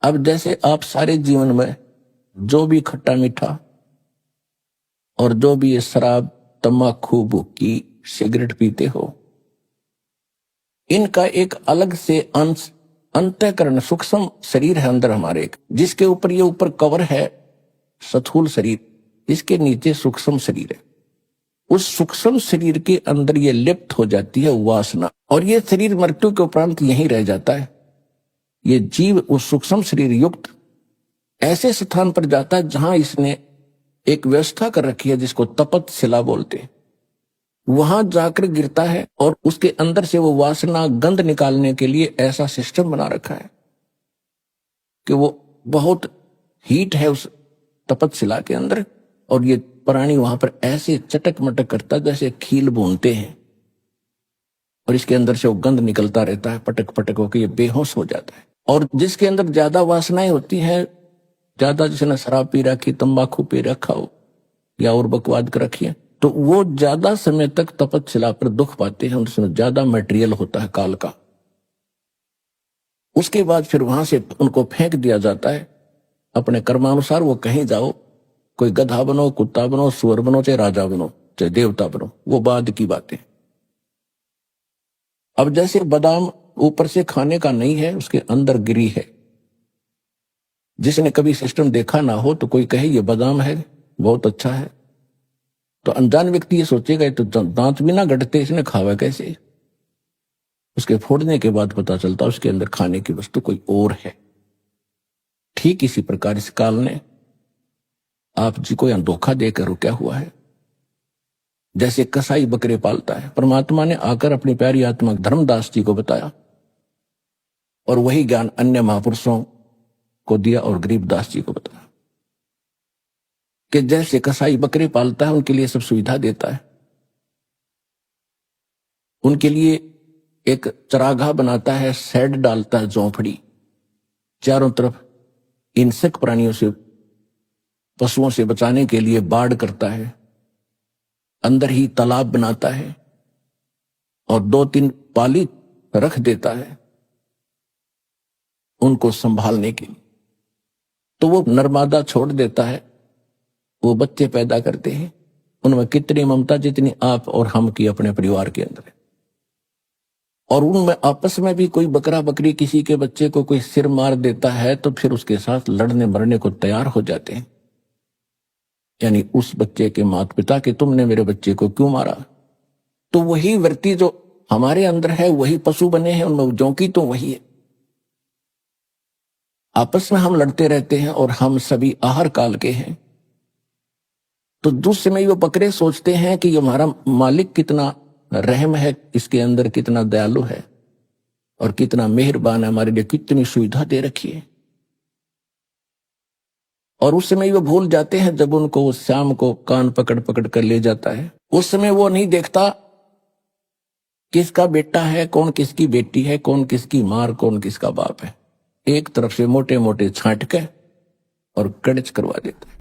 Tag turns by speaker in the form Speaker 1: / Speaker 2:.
Speaker 1: अब जैसे आप सारे जीवन में जो भी खट्टा मीठा और जो भी ये शराब, तम्बाकू, भुक्की, सिगरेट पीते हो, इनका एक अलग से अंश अंतःकरण सूक्ष्म शरीर है अंदर हमारे, जिसके ऊपर ये ऊपर कवर है स्थूल शरीर, इसके नीचे सूक्ष्म शरीर है। उस सूक्ष्म शरीर के अंदर ये लिप्त हो जाती है वासना, और ये शरीर मृत्यु के उपरांत यहीं रह जाता है। ये जीव उस सूक्ष्म शरीर युक्त ऐसे स्थान पर जाता है जहां इसने एक व्यवस्था कर रखी है जिसको तपत शिला बोलते हैं। वहां जाकर गिरता है और उसके अंदर से वो वासना गंध निकालने के लिए ऐसा सिस्टम बना रखा है कि वो बहुत हीट है उस तपत शिला के अंदर, और ये प्राणी वहां पर ऐसे चटक मटक करता है जैसे खील भूनते हैं, और इसके अंदर से वो गंध निकलता रहता है, पटक पटक होकर ये बेहोश हो जाता है। और जिसके अंदर ज्यादा वासनाएं होती हैं, ज्यादा जिसने शराब पी रखी, तंबाकू पी रखा हो या और बकवाद कर रखी है, तो वो ज्यादा समय तक तपत शिला पर दुख पाते हैं, उनमें ज्यादा मटेरियल होता है काल का। उसके बाद फिर वहां से उनको फेंक दिया जाता है अपने कर्मानुसार। वो कहीं जाओ, कोई गधा बनो, कुत्ता बनो, सुअर बनो, चाहे राजा बनो, चाहे देवता बनो, वो बाद की बातें। अब जैसे बादाम ऊपर से खाने का नहीं है, उसके अंदर गिरी है। जिसने कभी सिस्टम देखा ना हो तो कोई कहे ये बादाम है, बहुत अच्छा है, तो अनजान व्यक्ति ये सोचेगा तो दांत भी ना गढ़ते, इसने खावा कैसे? उसके फोड़ने के बाद पता चलता उसके अंदर खाने की वस्तु कोई और है। ठीक इसी प्रकार इस काल ने आप जी को यहां धोखा देकर रुका हुआ है। जैसे कसाई बकरे पालता है, परमात्मा ने आकर अपनी प्यारी आत्मा धर्मदास जी को बताया, और वही ज्ञान अन्य महापुरुषों को दिया और गरीबदास जी को बताया कि जैसे कसाई बकरे पालता है, उनके लिए सब सुविधा देता है, उनके लिए एक चरागाह बनाता है, शेड डालता है, झोंपड़ी, चारों तरफ हिंसक प्राणियों से, पशुओं से बचाने के लिए बाड़ करता है, अंदर ही तालाब बनाता है और 2-3 पाली रख देता है उनको संभालने के लिए। तो वो नर्मदा छोड़ देता है, वो बच्चे पैदा करते हैं, उनमें कितनी ममता जितनी आप और हम की अपने परिवार के अंदर है। और उनमें आपस में भी कोई बकरा बकरी किसी के बच्चे को कोई सिर मार देता है तो फिर उसके साथ लड़ने मरने को तैयार हो जाते हैं, यानी उस बच्चे के माता पिता के तुमने मेरे बच्चे को क्यों मारा। तो वही वृत्ति जो हमारे अंदर है, वही पशु बने हैं, उनमें जोंकी तो वही है। आपस में हम लड़ते रहते हैं और हम सभी आहार काल के हैं। तो दूसरे में वो बकरे सोचते हैं कि हमारा मालिक कितना रहम है, इसके अंदर कितना दयालु है और कितना मेहरबान है, हमारे लिए कितनी सुविधा दे रखी है। और उस समय वो भूल जाते हैं जब उनको शाम को कान पकड़ पकड़ कर ले जाता है। उस समय वो नहीं देखता किसका बेटा है, कौन किसकी बेटी है, कौन किसकी मार, कौन किसका बाप है। एक तरफ से मोटे मोटे छांट के और कड़च करवा देता है।